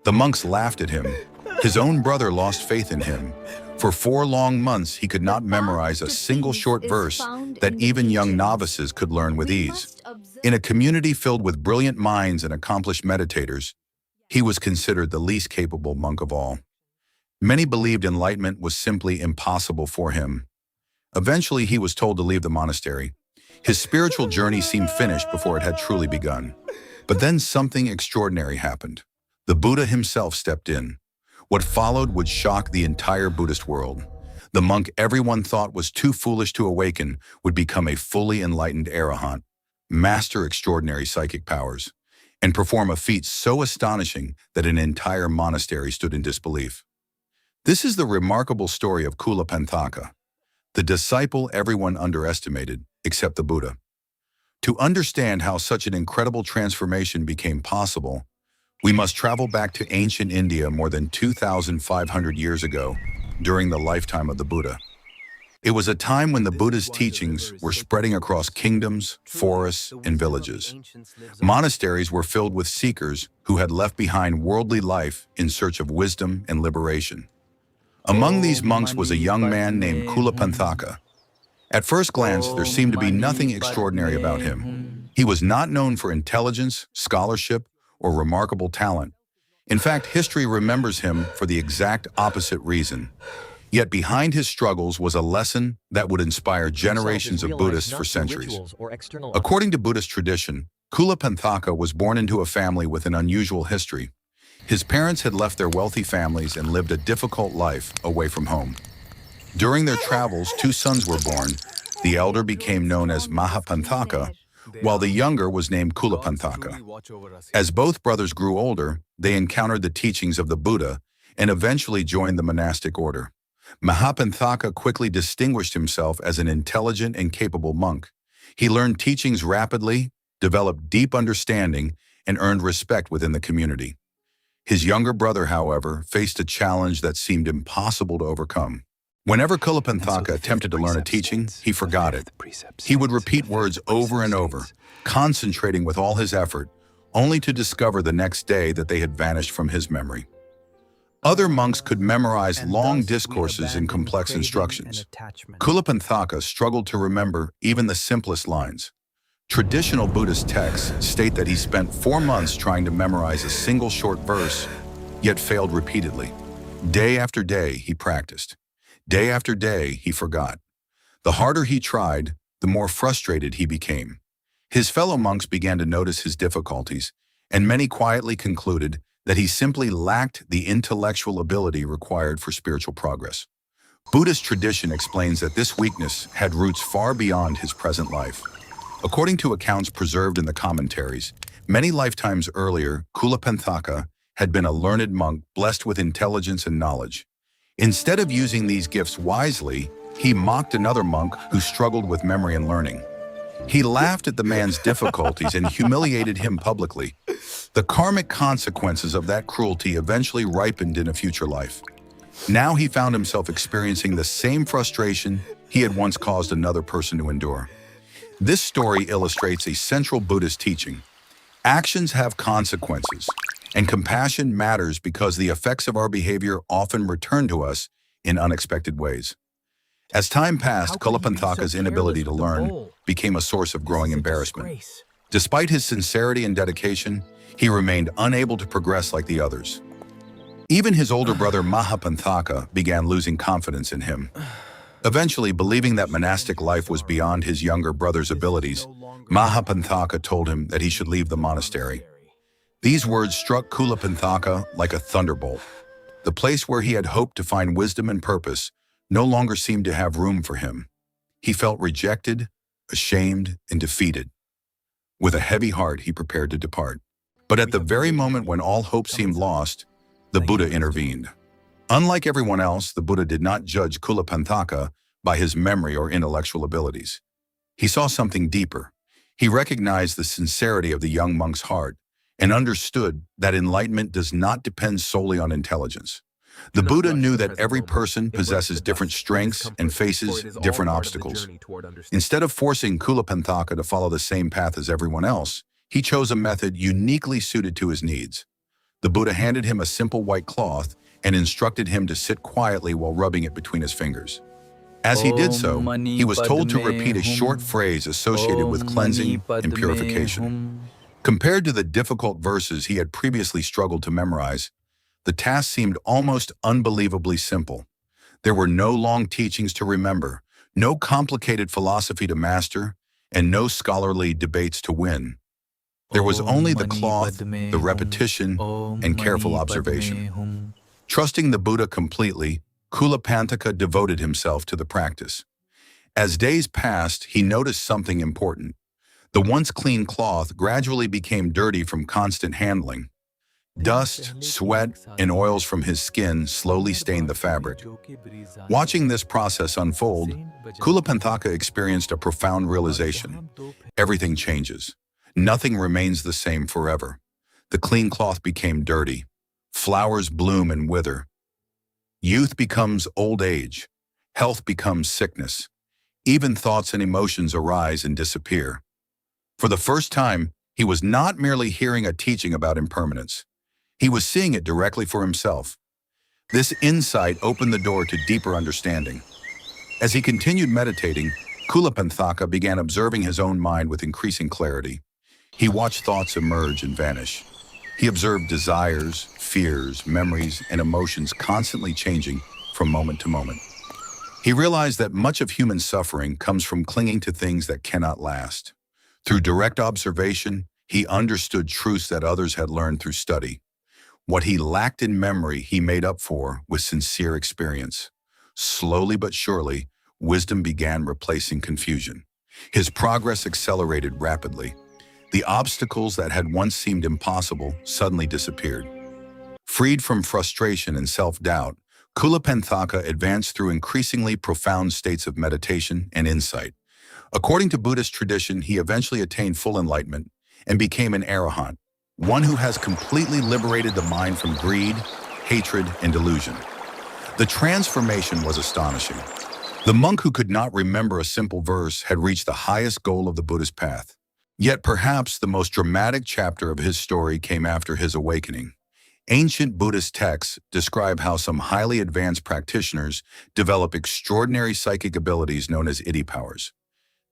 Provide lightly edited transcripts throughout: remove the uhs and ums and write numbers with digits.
The monks laughed at him. His own brother lost faith in him. For 4 long months, he could not memorize a single short verse that even young novices could learn with ease. In a community filled with brilliant minds and accomplished meditators, he was considered the least capable monk of all. Many believed enlightenment was simply impossible for him. Eventually, he was told to leave the monastery. His spiritual journey seemed finished before it had truly begun. But then something extraordinary happened. The Buddha himself stepped in. What followed would shock the entire Buddhist world. The monk everyone thought was too foolish to awaken would become a fully enlightened arahant, master extraordinary psychic powers, and perform a feat so astonishing that an entire monastery stood in disbelief. This is the remarkable story of Kulapanthaka, the disciple everyone underestimated, except the Buddha. To understand how such an incredible transformation became possible, we must travel back to ancient India more than 2,500 years ago, during the lifetime of the Buddha. It was a time when the Buddha's teachings were spreading across kingdoms, forests, and villages. Monasteries were filled with seekers who had left behind worldly life in search of wisdom and liberation. Among these monks was a young man named Chulapanthaka. At first glance, there seemed to be nothing extraordinary about him. He was not known for intelligence, scholarship, or remarkable talent. In fact, history remembers him for the exact opposite reason. Yet behind his struggles was a lesson that would inspire generations of Buddhists for centuries. According to Buddhist tradition, Kulapanthaka was born into a family with an unusual history. His parents had left their wealthy families and lived a difficult life away from home. During their travels, 2 sons were born. The elder became known as Mahapanthaka, while the younger was named Kulapanthaka. As both brothers grew older, they encountered the teachings of the Buddha and eventually joined the monastic order. Mahapanthaka quickly distinguished himself as an intelligent and capable monk. He learned teachings rapidly, developed deep understanding, and earned respect within the community. His younger brother, however, faced a challenge that seemed impossible to overcome. Whenever Kulapanthaka attempted to learn a teaching, he forgot it. He would repeat words over and over, concentrating with all his effort, only to discover the next day that they had vanished from his memory. Other monks could memorize long discourses and complex instructions. Kulapanthaka struggled to remember even the simplest lines. Traditional Buddhist texts state that he spent 4 months trying to memorize a single short verse, yet failed repeatedly. Day after day, he practiced. Day after day, he forgot. The harder he tried, the more frustrated he became. His fellow monks began to notice his difficulties, and many quietly concluded that he simply lacked the intellectual ability required for spiritual progress. Buddhist tradition explains that this weakness had roots far beyond his present life. According to accounts preserved in the commentaries, many lifetimes earlier, Kulapanthaka had been a learned monk blessed with intelligence and knowledge. Instead of using these gifts wisely, he mocked another monk who struggled with memory and learning. He laughed at the man's difficulties and humiliated him publicly. The karmic consequences of that cruelty eventually ripened in a future life. Now he found himself experiencing the same frustration he had once caused another person to endure. This story illustrates a central Buddhist teaching. Actions have consequences, and compassion matters because the effects of our behavior often return to us in unexpected ways. As time passed, Kulapanthaka's inability to learn became a source of growing embarrassment. Despite his sincerity and dedication, he remained unable to progress like the others. Even his older brother Mahapanthaka began losing confidence in him. Eventually, believing that monastic life was beyond his younger brother's abilities, Mahapanthaka told him that he should leave the monastery. These words struck Kulapanthaka like a thunderbolt. The place where he had hoped to find wisdom and purpose no longer seemed to have room for him. He felt rejected, ashamed, and defeated. With a heavy heart, he prepared to depart. But at the very moment when all hope seemed lost, the Buddha intervened. Unlike everyone else, the Buddha did not judge Kulapanthaka by his memory or intellectual abilities. He saw something deeper. He recognized the sincerity of the young monk's heart and understood that enlightenment does not depend solely on intelligence. The Buddha knew that every person possesses different strengths and faces different obstacles. Instead of forcing Kulapanthaka to follow the same path as everyone else, he chose a method uniquely suited to his needs. The Buddha handed him a simple white cloth and instructed him to sit quietly while rubbing it between his fingers. As he did so, he was told to repeat a short phrase associated with cleansing and purification. Compared to the difficult verses he had previously struggled to memorize, the task seemed almost unbelievably simple. There were no long teachings to remember, no complicated philosophy to master, and no scholarly debates to win. There was only the cloth, the repetition, and careful observation. Trusting the Buddha completely, Kulapanthaka devoted himself to the practice. As days passed, he noticed something important. The once clean cloth gradually became dirty from constant handling. Dust, sweat, and oils from his skin slowly stained the fabric. Watching this process unfold, Chulapanthaka experienced a profound realization. Everything changes. Nothing remains the same forever. The clean cloth became dirty. Flowers bloom and wither. Youth becomes old age. Health becomes sickness. Even thoughts and emotions arise and disappear. For the first time, he was not merely hearing a teaching about impermanence. He was seeing it directly for himself. This insight opened the door to deeper understanding. As he continued meditating, Chulapanthaka began observing his own mind with increasing clarity. He watched thoughts emerge and vanish. He observed desires, fears, memories, and emotions constantly changing from moment to moment. He realized that much of human suffering comes from clinging to things that cannot last. Through direct observation, he understood truths that others had learned through study. What he lacked in memory, he made up for with sincere experience. Slowly but surely, wisdom began replacing confusion. His progress accelerated rapidly. The obstacles that had once seemed impossible suddenly disappeared. Freed from frustration and self-doubt, Kulapanthaka advanced through increasingly profound states of meditation and insight. According to Buddhist tradition, he eventually attained full enlightenment and became an arahant, one who has completely liberated the mind from greed, hatred, and delusion. The transformation was astonishing. The monk who could not remember a simple verse had reached the highest goal of the Buddhist path. Yet perhaps the most dramatic chapter of his story came after his awakening. Ancient Buddhist texts describe how some highly advanced practitioners develop extraordinary psychic abilities known as iddhi powers.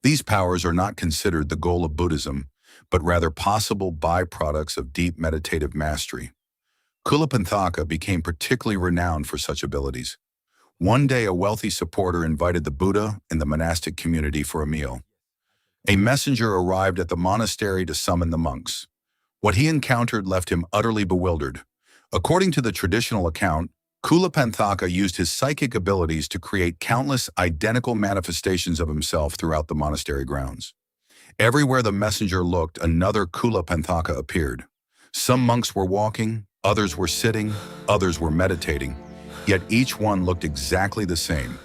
These powers are not considered the goal of Buddhism, but rather possible byproducts of deep meditative mastery. Kulapanthaka became particularly renowned for such abilities. One day, a wealthy supporter invited the Buddha and the monastic community for a meal. A messenger arrived at the monastery to summon the monks. What he encountered left him utterly bewildered. According to the traditional account, Kulapanthaka used his psychic abilities to create countless identical manifestations of himself throughout the monastery grounds. Everywhere the messenger looked, another Kulapanthaka appeared. Some monks were walking, others were sitting, others were meditating, yet each one looked exactly the same.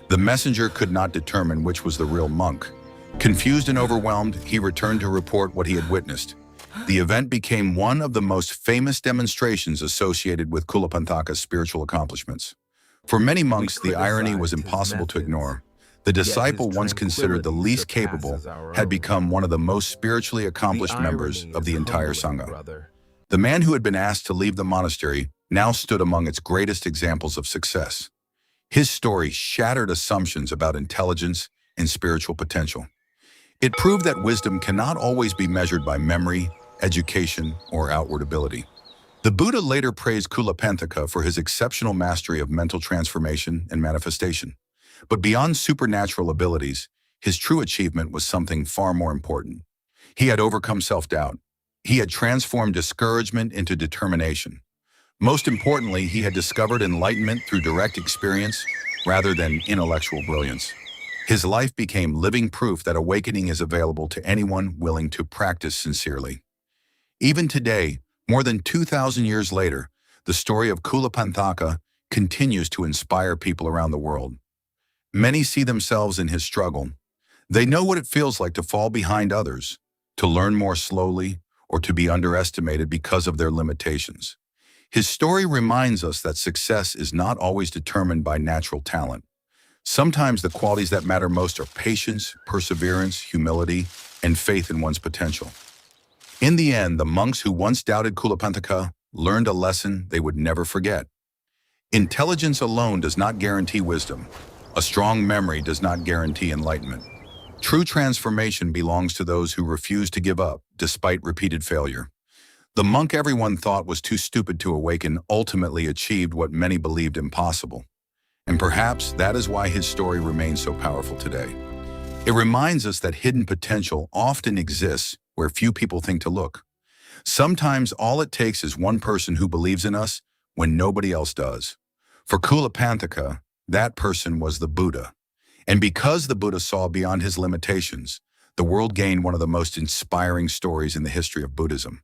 The messenger could not determine which was the real monk. Confused and overwhelmed, he returned to report what he had witnessed. The event became one of the most famous demonstrations associated with Kulapanthaka's spiritual accomplishments. For many monks, the irony was impossible to ignore. The disciple once considered the least capable had become one of the most spiritually accomplished members of the entire Sangha. The man who had been asked to leave the monastery now stood among its greatest examples of success. His story shattered assumptions about intelligence and spiritual potential. It proved that wisdom cannot always be measured by memory, education, or outward ability. The Buddha later praised Kulapanthaka for his exceptional mastery of mental transformation and manifestation. But beyond supernatural abilities, his true achievement was something far more important. He had overcome self-doubt. He had transformed discouragement into determination. Most importantly, he had discovered enlightenment through direct experience rather than intellectual brilliance. His life became living proof that awakening is available to anyone willing to practice sincerely. Even today, more than 2,000 years later, the story of Kulapanthaka continues to inspire people around the world. Many see themselves in his struggle. They know what it feels like to fall behind others, to learn more slowly, or to be underestimated because of their limitations. His story reminds us that success is not always determined by natural talent. Sometimes the qualities that matter most are patience, perseverance, humility, and faith in one's potential. In the end, the monks who once doubted Kulapanthaka learned a lesson they would never forget. Intelligence alone does not guarantee wisdom. A strong memory does not guarantee enlightenment. True transformation belongs to those who refuse to give up, despite repeated failure. The monk everyone thought was too stupid to awaken ultimately achieved what many believed impossible. And perhaps that is why his story remains so powerful today. It reminds us that hidden potential often exists where few people think to look. Sometimes all it takes is one person who believes in us when nobody else does. For Kulapanthaka, that person was the Buddha. And because the Buddha saw beyond his limitations, the world gained one of the most inspiring stories in the history of Buddhism.